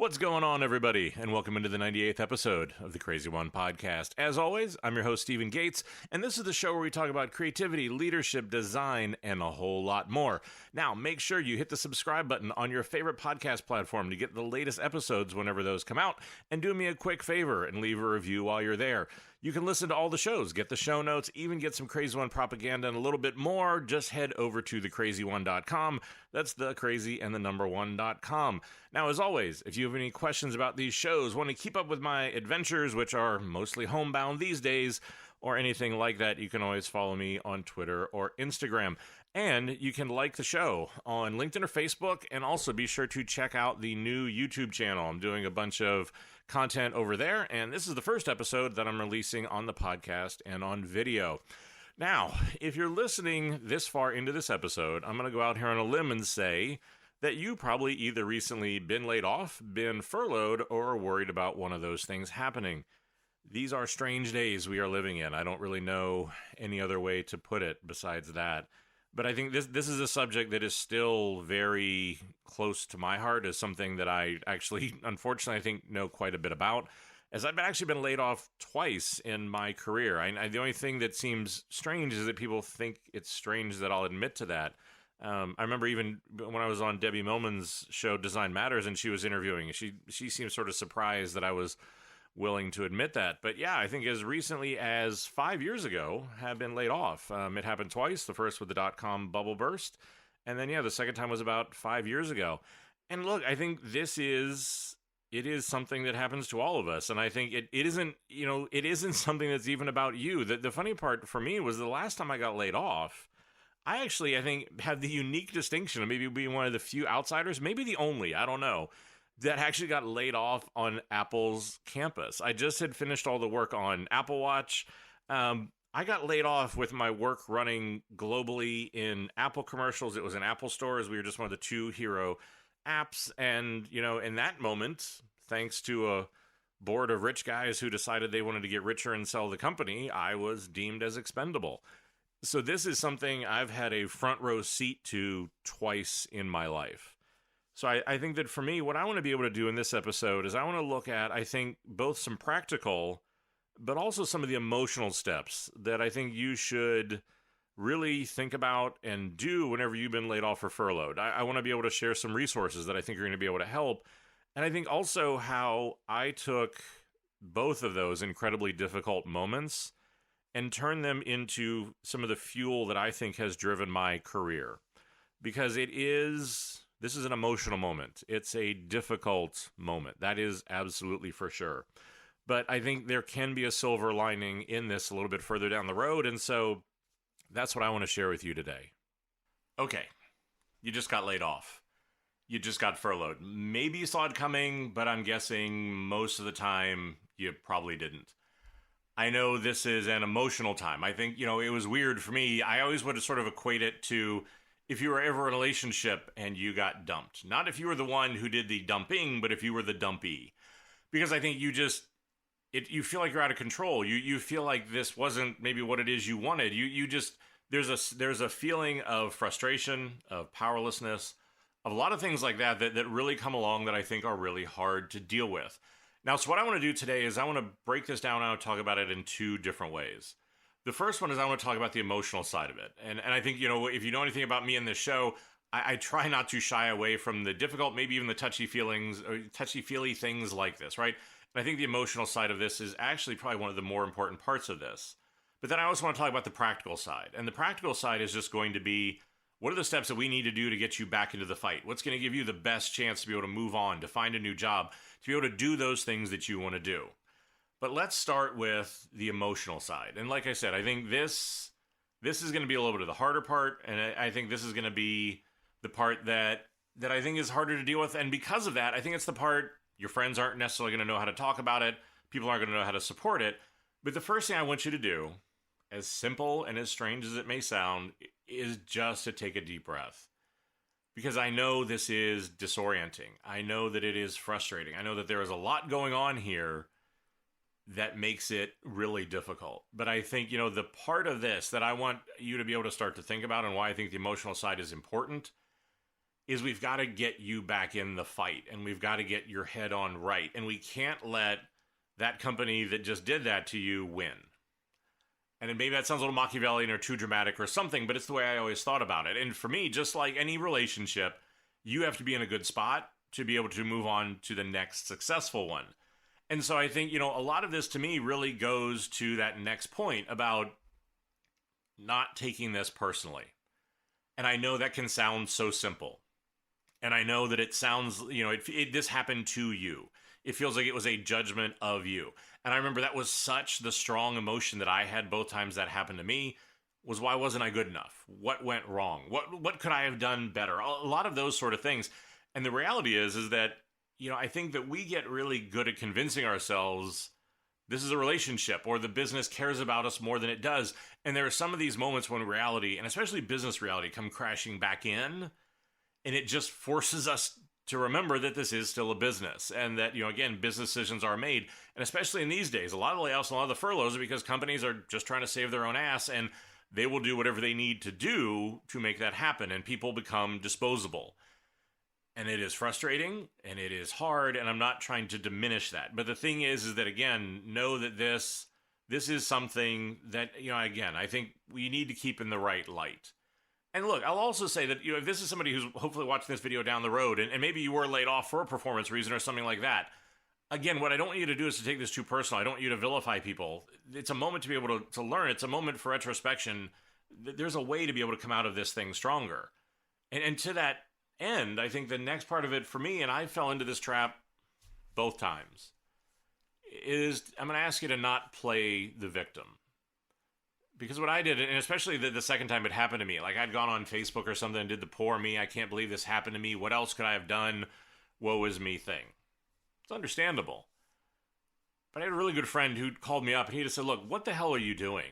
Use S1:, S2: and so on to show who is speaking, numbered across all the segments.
S1: What's going on, everybody? And welcome into the 98th episode of the CRZY podcast. As always, I'm your host, Stephen Gates, and this is the show where we talk about creativity, leadership, design, and a whole lot more. Now, make sure you hit the subscribe button on your favorite podcast platform to get the latest episodes whenever those come out, and do me a quick favor and leave a review while you're there. You can listen to all the shows, get the show notes, even get some CRZY propaganda and a little bit more. Just head over to thecrazy1.com. That's the crazy and the number 1.com. Now, as always, if you have any questions about these shows, want to keep up with my adventures, which are mostly homebound these days, or anything like that, you can always follow me on Twitter or Instagram. And you can like the show on LinkedIn or Facebook, and also be sure to check out the new YouTube channel. I'm doing a bunch of content over there, and this is the first episode that I'm releasing on the podcast and on video. Now, if you're listening this far into this episode, I'm going to go out here on a limb and say that you probably either recently been laid off, been furloughed, or are worried about one of those things happening. These are strange days we are living in. I don't really know any other way to put it besides that. But I think this is a subject that is still very close to my heart, as something that I actually, unfortunately, I think know quite a bit about, as I've actually been laid off twice in my career. The only thing that seems strange is that people think it's strange that I'll admit to that. I remember even when I was on Debbie Millman's show, Design Matters, and she was interviewing, she seemed sort of surprised that I was willing to admit that. But yeah, I think as recently as 5 years ago, have been laid off. It happened twice, the first with the dot-com bubble burst, and then, the second time was about 5 years ago. And look, I think it is something that happens to all of us, and I think it isn't something that's even about you. The funny part for me was the last time I got laid off, I think, had the unique distinction of maybe being one of the few outsiders, maybe the only, I don't know, that actually got laid off on Apple's campus. I just had finished all the work on Apple Watch. I got laid off with my work running globally in Apple commercials. It was in Apple stores. We were just one of the two hero apps. And, in that moment, thanks to a board of rich guys who decided they wanted to get richer and sell the company, I was deemed as expendable. So this is something I've had a front row seat to twice in my life. So I think that for me, what I want to be able to do in this episode is I want to look at, I think, both some practical, but also some of the emotional steps that I think you should really think about and do whenever you've been laid off or furloughed. I want to be able to share some resources that I think are going to be able to help. And I think also how I took both of those incredibly difficult moments and turned them into some of the fuel that I think has driven my career. Because this is an emotional moment. It's a difficult moment. That is absolutely for sure. But I think there can be a silver lining in this a little bit further down the road. And so that's what I want to share with you today. Okay, you just got laid off. You just got furloughed. Maybe you saw it coming, but I'm guessing most of the time you probably didn't. I know this is an emotional time. I think, it was weird for me. I always would sort of equate it to if you were ever in a relationship and you got dumped. Not if you were the one who did the dumping, but if you were the dumpee. Because I think you feel like you're out of control. You feel like this wasn't maybe what it is you wanted. There's a feeling of frustration, of powerlessness, of a lot of things like that really come along that I think are really hard to deal with. Now, so what I want to do today is I want to break this down and I want to talk about it in two different ways. The first one is I want to talk about the emotional side of it. And I think, if you know anything about me in this show, I try not to shy away from the difficult, maybe even the touchy-feely things like this, right? And I think the emotional side of this is actually probably one of the more important parts of this. But then I also want to talk about the practical side. And the practical side is just going to be, what are the steps that we need to do to get you back into the fight? What's going to give you the best chance to be able to move on, to find a new job, to be able to do those things that you want to do? But let's start with the emotional side. And like I said, I think this is going to be a little bit of the harder part. And I think this is going to be the part that I think is harder to deal with. And because of that, I think it's the part your friends aren't necessarily going to know how to talk about it. People aren't going to know how to support it. But the first thing I want you to do, as simple and as strange as it may sound, is just to take a deep breath. Because I know this is disorienting. I know that it is frustrating. I know that there is a lot going on here that makes it really difficult. But I think, the part of this that I want you to be able to start to think about and why I think the emotional side is important is we've got to get you back in the fight, and we've got to get your head on right. And we can't let that company that just did that to you win. And maybe that sounds a little Machiavellian or too dramatic or something, but it's the way I always thought about it. And for me, just like any relationship, you have to be in a good spot to be able to move on to the next successful one. And so I think, a lot of this to me really goes to that next point about not taking this personally. And I know that can sound so simple. And I know that it sounds, this happened to you. It feels like it was a judgment of you. And I remember that was such the strong emotion that I had both times that happened to me was, why wasn't I good enough? What went wrong? What could I have done better? A lot of those sort of things. And the reality is that, I think that we get really good at convincing ourselves this is a relationship, or the business cares about us more than it does. And there are some of these moments when reality, and especially business reality, come crashing back in, and it just forces us to remember that this is still a business, and that, again, business decisions are made. And especially in these days, a lot of layoffs and a lot of the furloughs are because companies are just trying to save their own ass, and they will do whatever they need to do to make that happen, and people become disposable. And it is frustrating, and it is hard, and I'm not trying to diminish that. But the thing is that, again, know that this is something that, again, I think we need to keep in the right light. And look, I'll also say that, if this is somebody who's hopefully watching this video down the road, and maybe you were laid off for a performance reason or something like that, again, what I don't want you to do is to take this too personal. I don't want you to vilify people. It's a moment to be able to learn. It's a moment for retrospection. There's a way to be able to come out of this thing stronger. And to that end, I think the next part of it for me, and I fell into this trap both times, is I'm going to ask you to not play the victim. Because what I did, and especially the second time it happened to me, like I'd gone on Facebook or something and did the poor me, I can't believe this happened to me, what else could I have done, woe is me thing. It's understandable. But I had a really good friend who called me up and he just said, look, what the hell are you doing?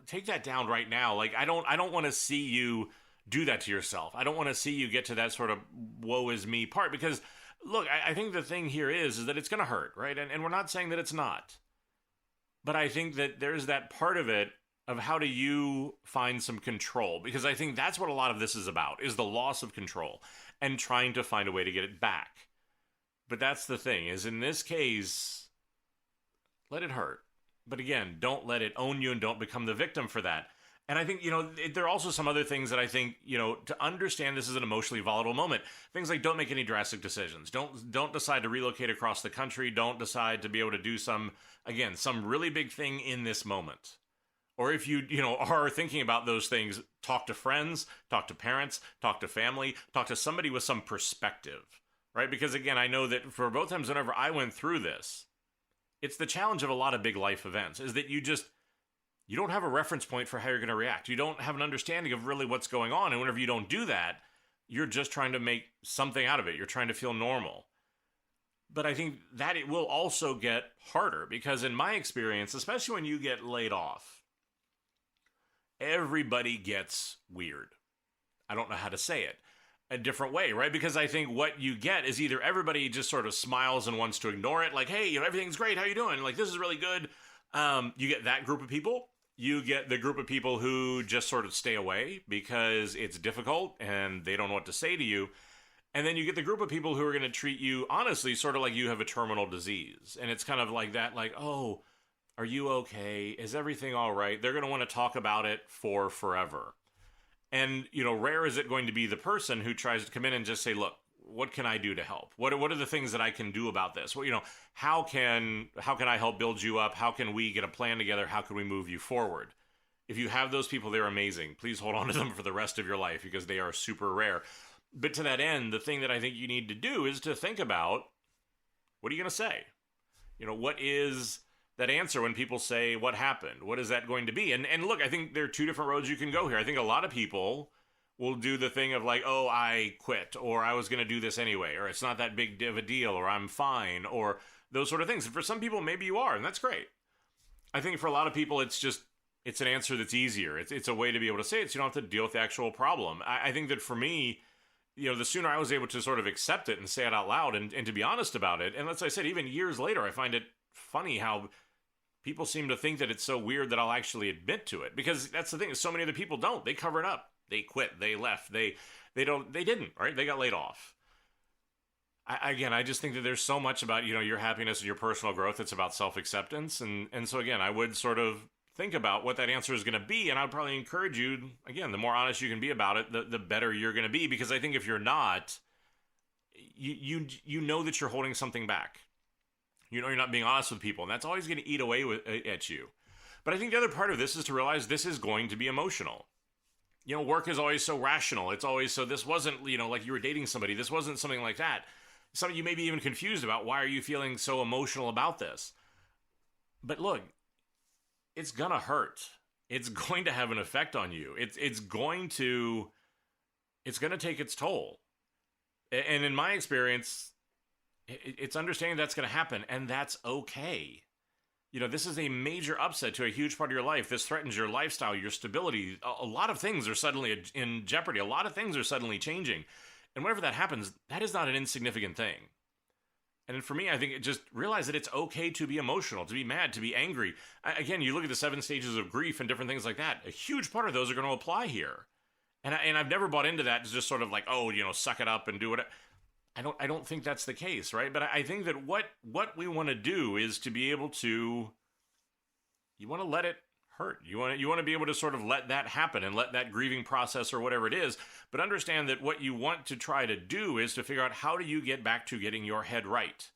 S1: Take that down right now. Like, I don't want to see you do that to yourself. I don't want to see you get to that sort of woe is me part, because look, I think the thing here is that it's going to hurt, right? And we're not saying that it's not. But I think that there's that part of it of how do you find some control? Because I think that's what a lot of this is about, is the loss of control and trying to find a way to get it back. But that's the thing, is in this case, let it hurt. But again, don't let it own you and don't become the victim for that. And I think, there are also some other things that I think, to understand this is an emotionally volatile moment. Things like don't make any drastic decisions. Don't decide to relocate across the country. Don't decide to be able to do some really big thing in this moment. Or if you, are thinking about those things, talk to friends, talk to parents, talk to family, talk to somebody with some perspective, right? Because again, I know that for both times whenever I went through this, it's the challenge of a lot of big life events, is that you don't have a reference point for how you're going to react. You don't have an understanding of really what's going on. And whenever you don't do that, you're just trying to make something out of it. You're trying to feel normal. But I think that it will also get harder, because in my experience, especially when you get laid off, everybody gets weird. I don't know how to say it a different way, right? Because I think what you get is either everybody just sort of smiles and wants to ignore it, like, hey, everything's great, how you doing? Like, this is really good. You get that group of people. You get the group of people who just sort of stay away because it's difficult and they don't know what to say to you. And then you get the group of people who are going to treat you, honestly, sort of like you have a terminal disease. And it's kind of like that, like, oh, are you okay? Is everything all right? They're going to want to talk about it for forever. And, rare is it going to be the person who tries to come in and just say, look, what can I do to help? What are the things that I can do about this? Well, how can I help build you up? How can we get a plan together? How can we move you forward? If you have those people, they're amazing. Please hold on to them for the rest of your life, because they are super rare. But to that end, the thing that I think you need to do is to think about, what are you going to say? What is that answer when people say, what happened? What is that going to be? And look, I think there are two different roads you can go here. I think a lot of people will do the thing of like, oh, I quit, or I was going to do this anyway, or it's not that big of a deal, or I'm fine, or those sort of things. And for some people, maybe you are, and that's great. I think for a lot of people, it's an answer that's easier. It's a way to be able to say it, so you don't have to deal with the actual problem. I think that for me, the sooner I was able to sort of accept it and say it out loud and to be honest about it, and as I said, even years later, I find it funny how people seem to think that it's so weird that I'll actually admit to it, because that's the thing, is so many other people don't. They cover it up. They quit. They left. They They didn't, right? They got laid off. I just think that there's so much about, your happiness and your personal growth. It's about self-acceptance. And so again, I would sort of think about what that answer is going to be. And I'd probably encourage you, again, the more honest you can be about it, the better you're going to be. Because I think if you're not, you know that you're holding something back. You know you're not being honest with people. And that's always going to eat away at you. But I think the other part of this is to realize this is going to be emotional. Work is always so rational. It's always so, this wasn't, like you were dating somebody. This wasn't something like that. Some of you may be even confused about, why are you feeling so emotional about this? But look, it's gonna hurt. It's going to have an effect on you. It's going to take its toll. And in my experience, it's understanding that's going to happen, and that's okay. This is a major upset to a huge part of your life. This threatens your lifestyle, your stability. A lot of things are suddenly in jeopardy. A lot of things are suddenly changing. And whenever that happens, that is not an insignificant thing. And for me, I think just realize that it's okay to be emotional, to be mad, to be angry. Again, you look at the 7 stages of grief and different things like that. A huge part of those are going to apply here. And I've never bought into that to just sort of like, suck it up and do it. I don't think that's the case, right? But I think that what we want to do is to be able to, you want to let it hurt. You want to be able to sort of let that happen and let that grieving process or whatever it is, but understand that what you want to try to do is to figure out, how do you get back to getting your head right?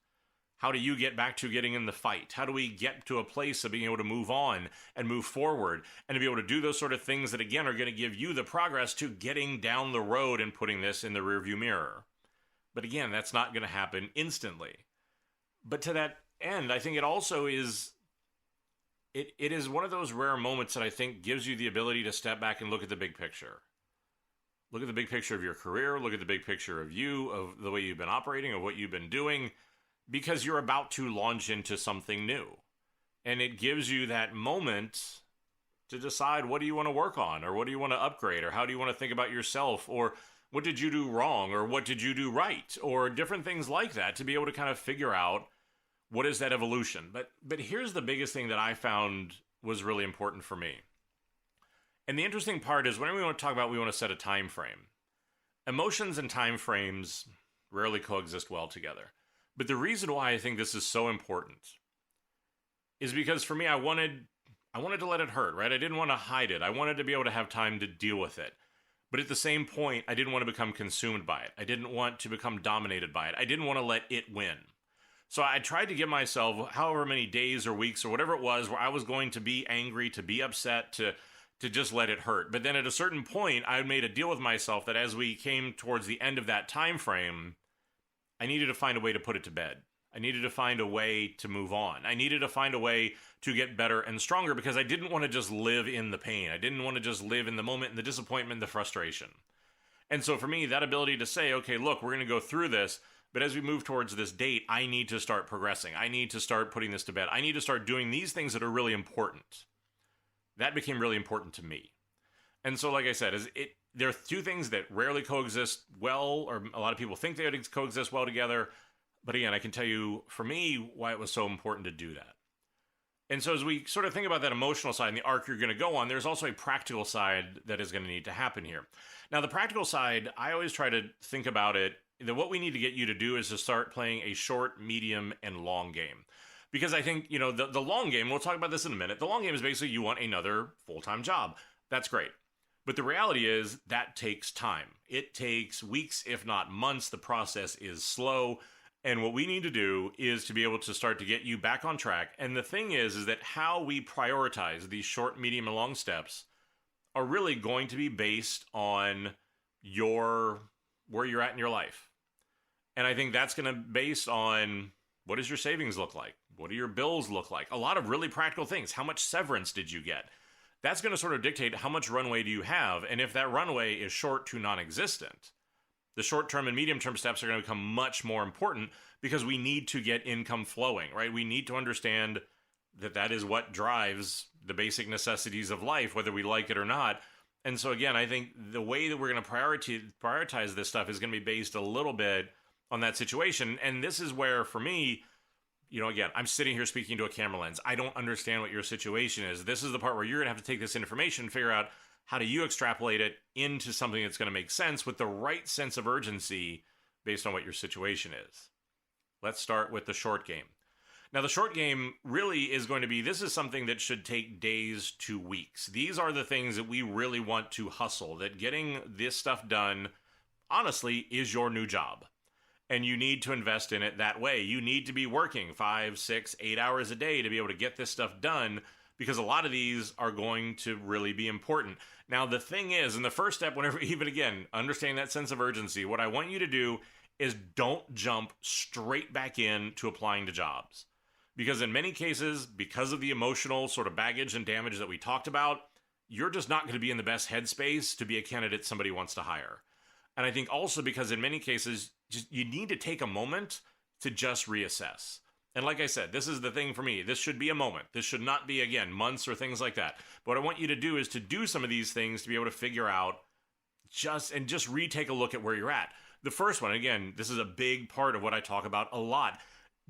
S1: How do you get back to getting in the fight? How do we get to a place of being able to move on and move forward and to be able to do those sort of things that, again, are going to give you the progress to getting down the road and putting this in the rearview mirror? But again, that's not going to happen instantly. But to that end, I think it also is, it is one of those rare moments that I think gives you the ability to step back and look at the big picture. Look at the big picture of your career, look at the big picture of you, of the way you've been operating, of what you've been doing, because you're about to launch into something new. And it gives you that moment to decide, what do you want to work on, or what do you want to upgrade, or how do you want to think about yourself, or what did you do wrong, or what did you do right, or different things like that, to be able to kind of figure out what is that evolution. But here's the biggest thing that I found was really important for me. And the interesting part is, whenever we want to talk about, we want to set a time frame. Emotions and time frames rarely coexist well together. But the reason why I think this is so important is because for me, I wanted to let it hurt, right? I didn't want to hide it. I wanted to be able to have time to deal with it. But at the same point, I didn't want to become consumed by it. I didn't want to become dominated by it. I didn't want to let it win. So I tried to give myself however many days or weeks or whatever it was where I was going to be angry, to be upset, to just let it hurt. But then at a certain point, I made a deal with myself that as we came towards the end of that time frame, I needed to find a way to put it to bed. I needed to find a way to move on. I needed to find a way to get better and stronger, because I didn't want to just live in the pain. I didn't want to just live in the moment, and the disappointment, the frustration. And so for me, that ability to say, okay, look, we're going to go through this, but as we move towards this date, I need to start progressing. I need to start putting this to bed. I need to start doing these things that are really important. That became really important to me. And so, like I said, there are two things that rarely coexist well, or a lot of people think they would coexist well together. But again, I can tell you, for me, why it was so important to do that. And so as we sort of think about that emotional side and the arc you're going to go on, there's also a practical side that is going to need to happen here. Now, the practical side, I always try to think about it, that what we need to get you to do is to start playing a short, medium, and long game. Because I think, the long game, we'll talk about this in a minute, the long game is basically you want another full-time job. That's great. But the reality is that takes time. It takes weeks, if not months. The process is slow. And what we need to do is to be able to start to get you back on track. And the thing is that how we prioritize these short, medium, and long steps are really going to be based on where you're at in your life. And I think that's going to be based on, what does your savings look like? What do your bills look like? A lot of really practical things. How much severance did you get? That's going to sort of dictate how much runway do you have. And if that runway is short to non-existent, the short-term and medium-term steps are going to become much more important, because we need to get income flowing, right? We need to understand that that is what drives the basic necessities of life, whether we like it or not. And so again, I think the way that we're going to prioritize this stuff is going to be based a little bit on that situation. And this is where, for me, again, I'm sitting here speaking to a camera lens. I don't understand what your situation is. This is the part where you're going to have to take this information and figure out, How do you extrapolate it into something that's going to make sense with the right sense of urgency based on what your situation is? Let's start with the short game. Now, the short game really is going to be, this is something that should take days to weeks. These are the things that we really want to hustle, that getting this stuff done, honestly, is your new job. And you need to invest in it that way. You need to be working 5, 6, 8 hours a day to be able to get this stuff done, because a lot of these are going to really be important. Now, the thing is, in the first step, whenever, even again, understanding that sense of urgency, what I want you to do is don't jump straight back into applying to jobs. Because in many cases, because of the emotional sort of baggage and damage that we talked about, you're just not going to be in the best headspace to be a candidate somebody wants to hire. And I think also because in many cases, you need to take a moment to just reassess. And like I said, this is the thing for me. This should be a moment. This should not be, again, months or things like that. But what I want you to do is to do some of these things to be able to figure out just retake a look at where you're at. The first one, again, this is a big part of what I talk about a lot.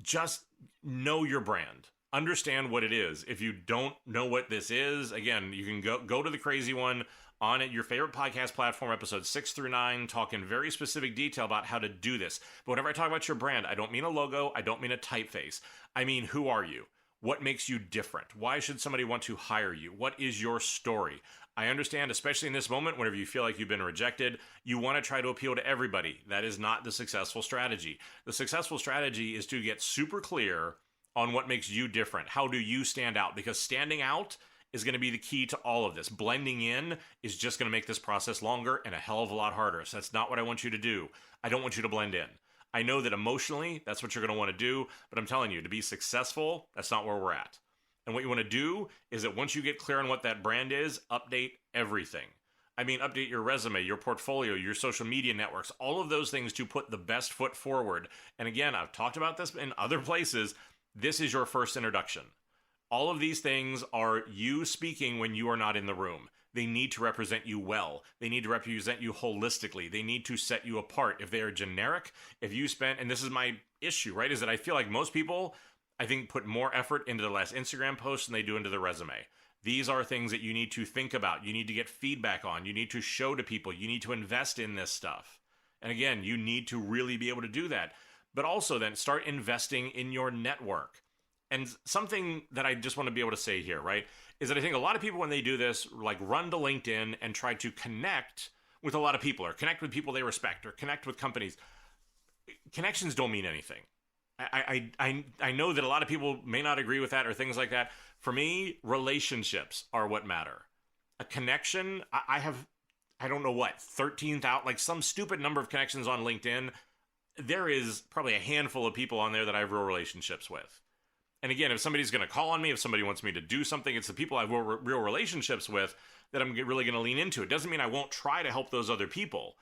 S1: Just know your brand. Understand what it is. If you don't know what this is, again, you can go to the CRZY one on it, your favorite podcast platform, episodes 6 through 9, talk in very specific detail about how to do this. But whenever I talk about your brand, I don't mean a logo. I don't mean a typeface. I mean, who are you? What makes you different? Why should somebody want to hire you? What is your story? I understand, especially in this moment, whenever you feel like you've been rejected, you want to try to appeal to everybody. That is not the successful strategy. The successful strategy is to get super clear on what makes you different. How do you stand out? Because standing out is going to be the key to all of this. Blending in is just going to make this process longer and a hell of a lot harder. So that's not what I want you to do. I don't want you to blend in. I know that emotionally, that's what you're going to want to do, but I'm telling you, to be successful, that's not where we're at. And what you want to do is that once you get clear on what that brand is, update everything. I mean, update your resume, your portfolio, your social media networks, all of those things to put the best foot forward. And again, I've talked about this in other places. This is your first introduction. All of these things are you speaking when you are not in the room. They need to represent you well. They need to represent you holistically. They need to set you apart. If they are generic, if you spend, and this is my issue, right, is that I feel like most people, I think, put more effort into the last Instagram post than they do into the resume. These are things that you need to think about. You need to get feedback on. You need to show to people. You need to invest in this stuff. And again, you need to really be able to do that. But also then start investing in your network. And something that I just want to be able to say here, right, is that I think a lot of people when they do this, like run to LinkedIn and try to connect with a lot of people or connect with people they respect or connect with companies. Connections don't mean anything. I know that a lot of people may not agree with that or things like that. For me, relationships are what matter. A connection, I have, I don't know what, 13,000, like some stupid number of connections on LinkedIn. There is probably a handful of people on there that I have real relationships with. And again, if somebody's going to call on me, if somebody wants me to do something, it's the people I have real relationships with that I'm really going to lean into. It doesn't mean I won't try to help those other people.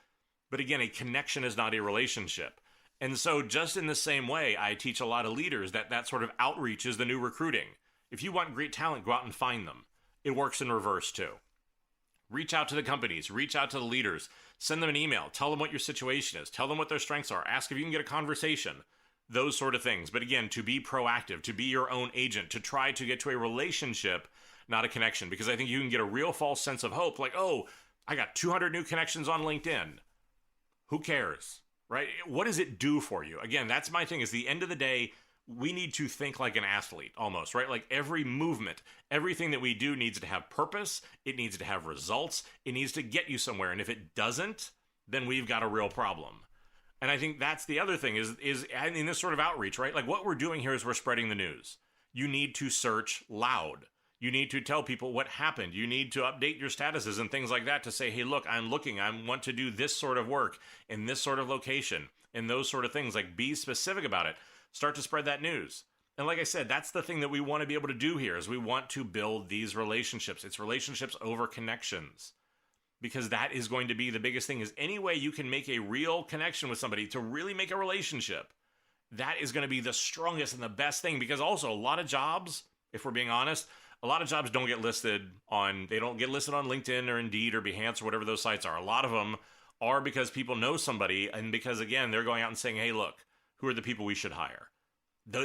S1: But again, a connection is not a relationship. And so just in the same way, I teach a lot of leaders that sort of outreach is the new recruiting. If you want great talent, go out and find them. It works in reverse too. Reach out to the companies, reach out to the leaders, send them an email, tell them what your situation is, tell them what their strengths are, ask if you can get a conversation, those sort of things. But again, to be proactive, to be your own agent, to try to get to a relationship, not a connection, because I think you can get a real false sense of hope, like, oh, I got 200 new connections on LinkedIn. Who cares? Right? What does it do for you? Again, that's my thing, is the end of the day, we need to think like an athlete almost, right? Like every movement, everything that we do needs to have purpose. It needs to have results. It needs to get you somewhere. And if it doesn't, then we've got a real problem. And I think that's the other thing is in this sort of outreach, right? Like what we're doing here is we're spreading the news. You need to search loud. You need to tell people what happened. You need to update your statuses and things like that to say, hey, look, I'm looking. I want to do this sort of work in this sort of location and those sort of things. Like be specific about it. Start to spread that news. And like I said, that's the thing that we want to be able to do here is we want to build these relationships. It's relationships over connections. Because that is going to be the biggest thing, is any way you can make a real connection with somebody to really make a relationship, that is going to be the strongest and the best thing. Because also a lot of jobs, if we're being honest, a lot of jobs don't get listed on LinkedIn or Indeed or Behance or whatever those sites are. A lot of them are because people know somebody and because, again, they're going out and saying, hey, look, who are the people we should hire?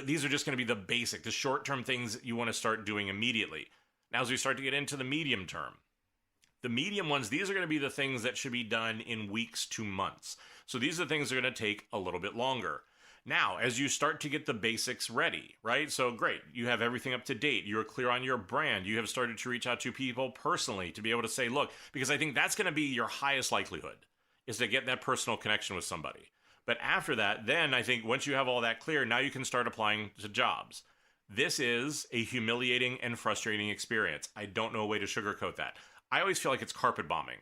S1: These are just going to be the basic, the short-term things that you want to start doing immediately. Now, as we start to get into the medium term, The medium ones, these are going to be the things that should be done in weeks to months. So these are the things that are going to take a little bit longer. Now, as you start to get the basics ready, right? So great, you have everything up to date. You're clear on your brand. You have started to reach out to people personally to be able to say, look, because I think that's going to be your highest likelihood, is to get that personal connection with somebody. But after that, then I think once you have all that clear, now you can start applying to jobs. This is a humiliating and frustrating experience. I don't know a way to sugarcoat that. I always feel like it's carpet bombing.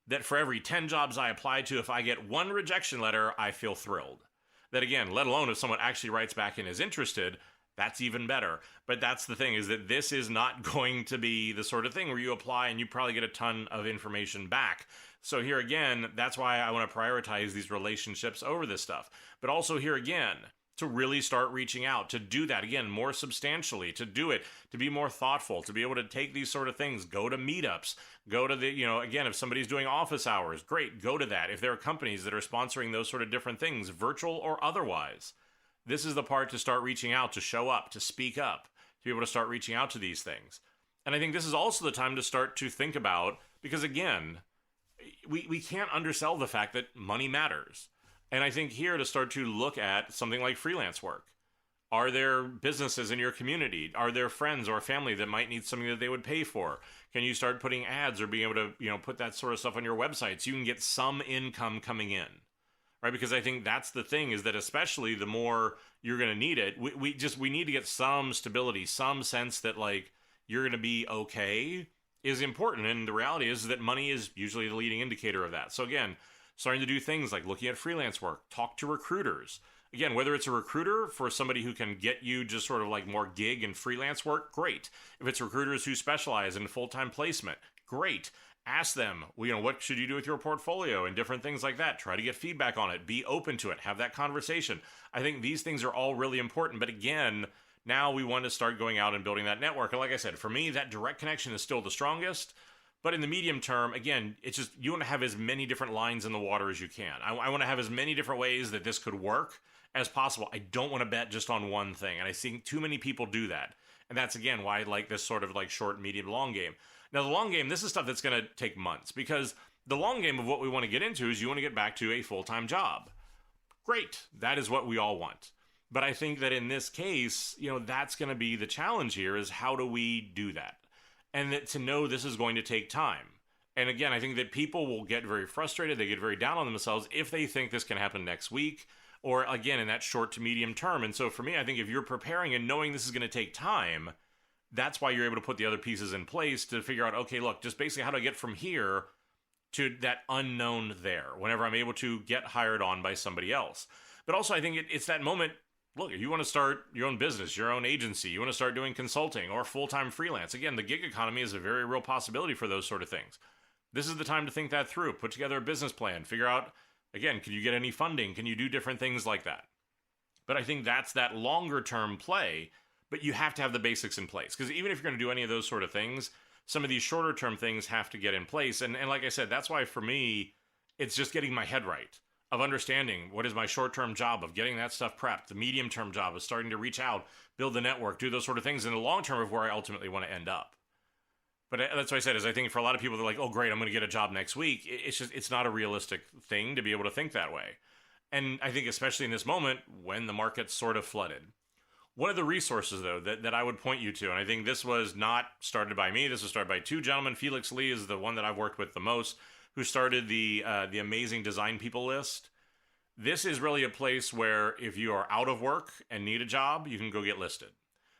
S1: That for every 10 jobs I apply to, if I get one rejection letter, I feel thrilled. That again, let alone if someone actually writes back and is interested, that's even better. But that's the thing, is that this is not going to be the sort of thing where you apply and you probably get a ton of information back. So here again, that's why I want to prioritize these relationships over this stuff. But also here again, to really start reaching out, to do that again more substantially, to do it, to be more thoughtful, to be able to take these sort of things, go to meetups, go to the, again, if somebody's doing office hours, great, go to that. If there are companies that are sponsoring those sort of different things, virtual or otherwise, this is the part to start reaching out, to show up, to speak up, to be able to start reaching out to these things. And I think this is also the time to start to think about, because again, we can't undersell the fact that money matters. And I think here to start to look at something like freelance work. Are there businesses in your community? Are there friends or family that might need something that they would pay for? Can you start putting ads or being able to, put that sort of stuff on your website so you can get some income coming in, right? Because I think that's the thing, is that especially the more you're going to need it, we need to get some stability, some sense that like you're going to be okay is important. And the reality is that money is usually the leading indicator of that. So again, starting to do things like looking at freelance work, talk to recruiters. Again, whether it's a recruiter for somebody who can get you just sort of like more gig and freelance work, great. If it's recruiters who specialize in full-time placement, great. Ask them, what should you do with your portfolio and different things like that. Try to get feedback on it. Be open to it. Have that conversation. I think these things are all really important. But again, now we want to start going out and building that network. And like I said, for me, that direct connection is still the strongest. But in the medium term, again, it's just you want to have as many different lines in the water as you can. I want to have as many different ways that this could work as possible. I don't want to bet just on one thing. And I see too many people do that. And that's, again, why I like this sort of like short, medium, long game. Now, the long game, this is stuff that's going to take months, because the long game of what we want to get into is you want to get back to a full-time job. Great. That is what we all want. But I think that in this case, that's going to be the challenge here, is how do we do that? And that to know this is going to take time. And again, I think that people will get very frustrated. They get very down on themselves if they think this can happen next week, or again, in that short to medium term. And so for me, I think if you're preparing and knowing this is going to take time, that's why you're able to put the other pieces in place to figure out, okay, look, just basically how do I get from here to that unknown there whenever I'm able to get hired on by somebody else. But also I think it's that moment. Look, if you want to start your own business, your own agency, you want to start doing consulting or full-time freelance, again, the gig economy is a very real possibility for those sort of things. This is the time to think that through, put together a business plan, figure out, again, can you get any funding? Can you do different things like that? But I think that's that longer-term play, but you have to have the basics in place. Because even if you're going to do any of those sort of things, some of these shorter-term things have to get in place. And like I said, that's why for me, it's just getting my head right, of understanding what is my short-term job, of getting that stuff prepped, the medium-term job of starting to reach out, build the network, do those sort of things, and the long-term of where I ultimately want to end up. But that's what I said, is I think for a lot of people, they're like, oh, great, I'm going to get a job next week. It's not a realistic thing to be able to think that way. And I think especially in this moment when the market's sort of flooded. One of the resources, though, that I would point you to, and I think this was not started by me, this was started by two gentlemen. Felix Lee is the one that I've worked with the most, who started the Amazing Design People list. This is really a place where if you are out of work and need a job, you can go get listed.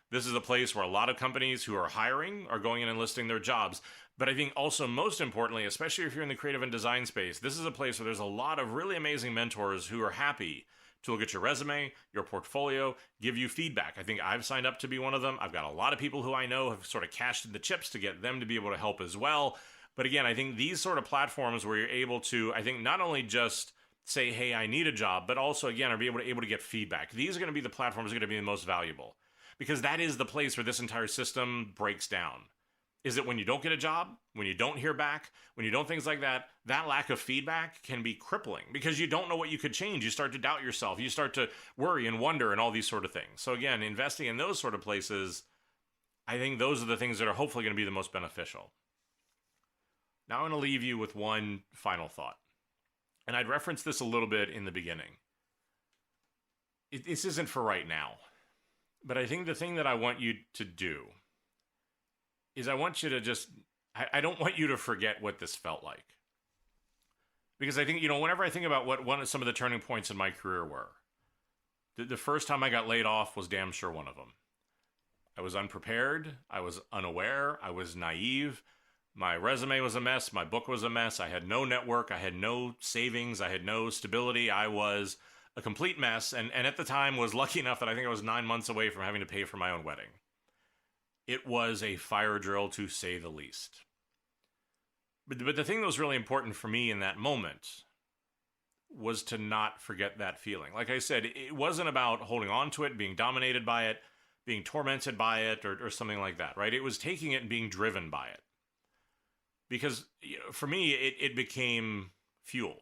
S1: This is a place where a lot of companies who are hiring are going in and listing their jobs. But I think also most importantly, especially if you're in the creative and design space, this is a place where there's a lot of really amazing mentors who are happy to look at your resume, your portfolio, give you feedback. I think I've signed up to be one of them. I've got a lot of people who I know have sort of cashed in the chips to get them to be able to help as well. But again, I think these sort of platforms where you're able to, I think not only just say, hey, I need a job, but also, again, are able to get feedback. These are going to be the platforms that are going to be the most valuable, because that is the place where this entire system breaks down. Is that when you don't get a job, when you don't hear back, when you don't things like that, that lack of feedback can be crippling because you don't know what you could change. You start to doubt yourself. You start to worry and wonder and all these sort of things. So again, investing in those sort of places, I think those are the things that are hopefully going to be the most beneficial. Now I want to leave you with one final thought. And I'd referenced this a little bit in the beginning. This isn't for right now. But I think the thing that I want you to do is I want you to just, I don't want you to forget what this felt like. Because I think, whenever I think about what some of the turning points in my career were, the first time I got laid off was damn sure one of them. I was unprepared. I was unaware. I was naive. My resume was a mess. My book was a mess. I had no network. I had no savings. I had no stability. I was a complete mess. And at the time was lucky enough that I think I was 9 months away from having to pay for my own wedding. It was a fire drill, to say the least. But the thing that was really important for me in that moment was to not forget that feeling. Like I said, it wasn't about holding on to it, being dominated by it, being tormented by it, or something like that, right? It was taking it and being driven by it. Because for me, it became fuel.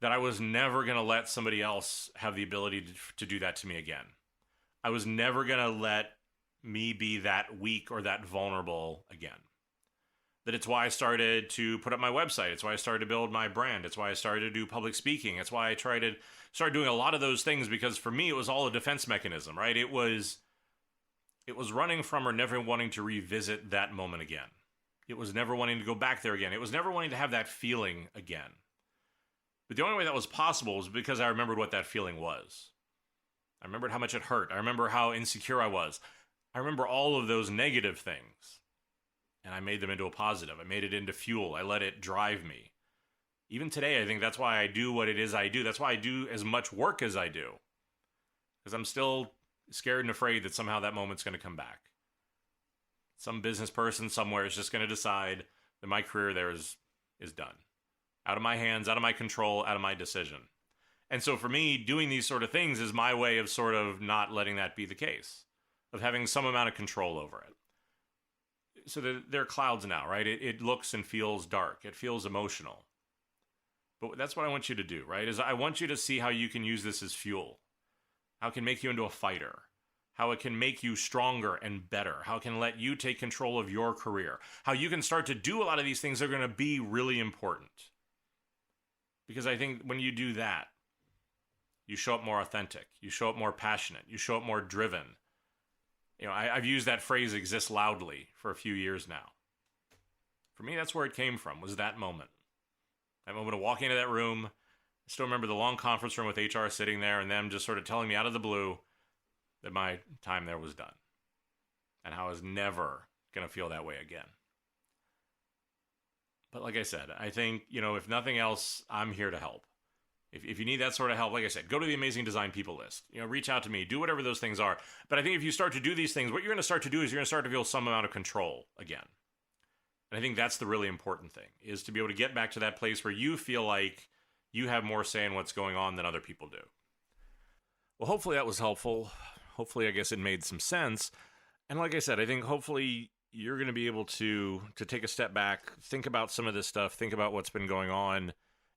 S1: That I was never going to let somebody else have the ability to do that to me again. I was never going to let me be that weak or that vulnerable again. That it's why I started to put up my website. It's why I started to build my brand. It's why I started to do public speaking. It's why I tried to start doing a lot of those things, because for me, it was all a defense mechanism, right? It was running from or never wanting to revisit that moment again. It was never wanting to go back there again. It was never wanting to have that feeling again. But the only way that was possible was because I remembered what that feeling was. I remembered how much it hurt. I remember how insecure I was. I remember all of those negative things. And I made them into a positive. I made it into fuel. I let it drive me. Even today, I think that's why I do what it is I do. That's why I do as much work as I do. Because I'm still scared and afraid that somehow that moment's going to come back. Some business person somewhere is just going to decide that my career there is done. Out of my hands, out of my control, out of my decision. And so for me, doing these sort of things is my way of sort of not letting that be the case. Of having some amount of control over it. So there are clouds now, right? It looks and feels dark. It feels emotional. But that's what I want you to do, right? Is I want you to see how you can use this as fuel. How it can make you into a fighter. How it can make you stronger and better. How it can let you take control of your career. How you can start to do a lot of these things that are going to be really important. Because I think when you do that, you show up more authentic. You show up more passionate. You show up more driven. I've used that phrase "exist loudly" for a few years now. For me, that's where it came from, was that moment. That moment of walking into that room. I still remember the long conference room with HR sitting there and them just sort of telling me out of the blue that my time there was done. And how I was never going to feel that way again. But like I said, I think, if nothing else, I'm here to help. If you need that sort of help, like I said, go to the Amazing Design People list. Reach out to me. Do whatever those things are. But I think if you start to do these things, what you're going to start to do is you're going to start to feel some amount of control again. And I think that's the really important thing, is to be able to get back to that place where you feel like you have more say in what's going on than other people do. Well, hopefully that was helpful. Hopefully, I guess it made some sense. And like I said, I think hopefully you're going to be able to take a step back, think about some of this stuff, think about what's been going on,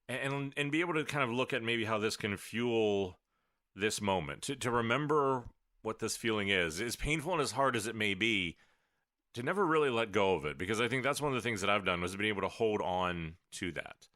S1: and be able to kind of look at maybe how this can fuel this moment, to remember what this feeling is, as painful and as hard as it may be, to never really let go of it, because I think that's one of the things that I've done, was been able to hold on to that.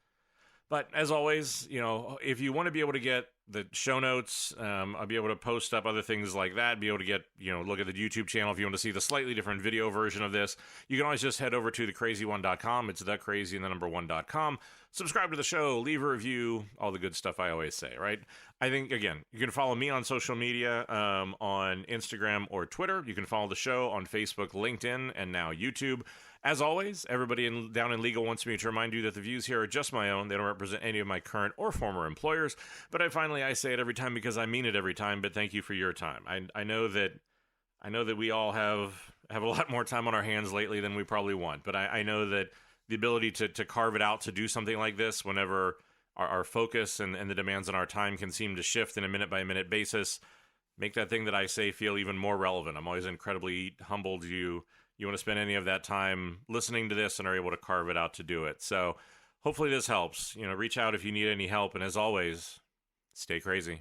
S1: But as always, if you want to be able to get the show notes, I'll be able to post up other things like that, be able to get, look at the YouTube channel if you want to see the slightly different video version of this. You can always just head over to thecrazy1.com. It's thecrazy and the number 1.com. Subscribe to the show, leave a review, all the good stuff I always say, right? I think, again, you can follow me on social media, on Instagram or Twitter. You can follow the show on Facebook, LinkedIn, and now YouTube. As always, everybody down in legal wants me to remind you that the views here are just my own. They don't represent any of my current or former employers. But I say it every time because I mean it every time. But thank you for your time. I know that we all have a lot more time on our hands lately than we probably want. But I know that the ability to carve it out to do something like this whenever our focus and the demands on our time can seem to shift in a minute-by-minute basis, make that thing that I say feel even more relevant. I'm always incredibly humbled you want to spend any of that time listening to this and are able to carve it out to do it. So hopefully this helps. Reach out if you need any help. And as always, stay crazy.